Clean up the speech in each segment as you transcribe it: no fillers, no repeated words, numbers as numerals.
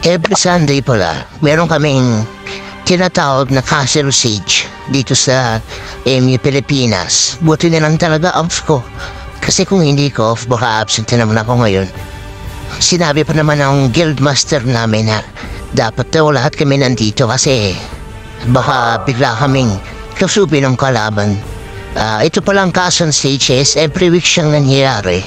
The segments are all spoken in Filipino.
Every Sunday pala, meron kaming tinatawag na Castle Siege dito sa MU Pilipinas. Buti na lang talaga off ko. Kasi kung hindi ko off, baka absent na naman ako ngayon. Sinabi pa naman ng guildmaster namin na dapat daw lahat kami nandito kasi baka bigla kaming kasubin ng kalaban. Ito palang Castle Siege is every week siyang nangyayari.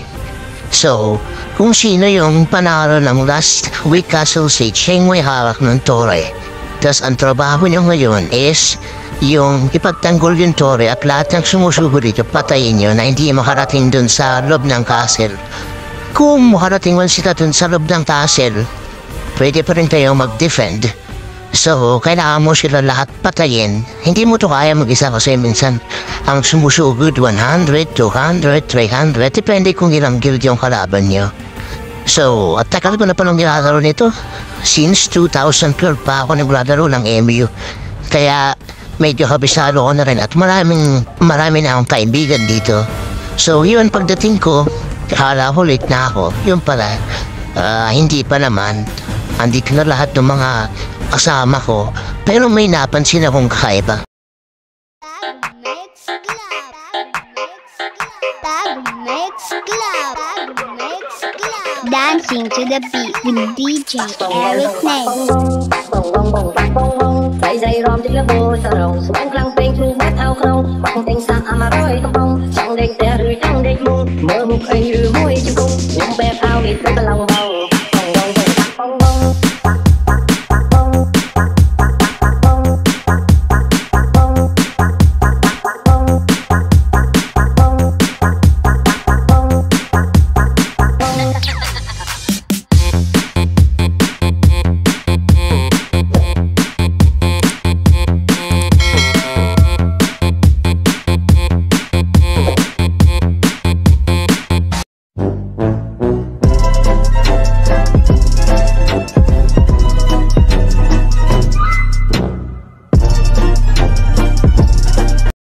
So, kung sino yung panalo ng last week Castle Siege, siya yung may hawak ng tore. Tapos ang trabaho niyo ngayon is yung ipagtanggol yung tore at lahat ng sumusubo dito patayin nyo na hindi makarating dun sa loob ng castle. Kung makarating man sila dun sa loob ng castle, pwede pa rin kayo mag-defend. So, kailangan mo sila lahat patayin. Hindi mo to kaya mag-isa kasi minsan ang sumusugod 100, 200, 300, depende kung ilang guild yung kalaban nyo. So, at takal ko na palang nilalaro nito. Since 2012 pa ako naglalaro ng MU. Kaya medyo kabisado ko na rin at marami na akong kaibigan dito. So, yun pagdating ko, kala ko late na ako. Yun pala, hindi pa naman. Andito na lahat ng mga kasama ko, pero may napansin akong kakaiba. Dancing to the beat with DJ Eric Ness.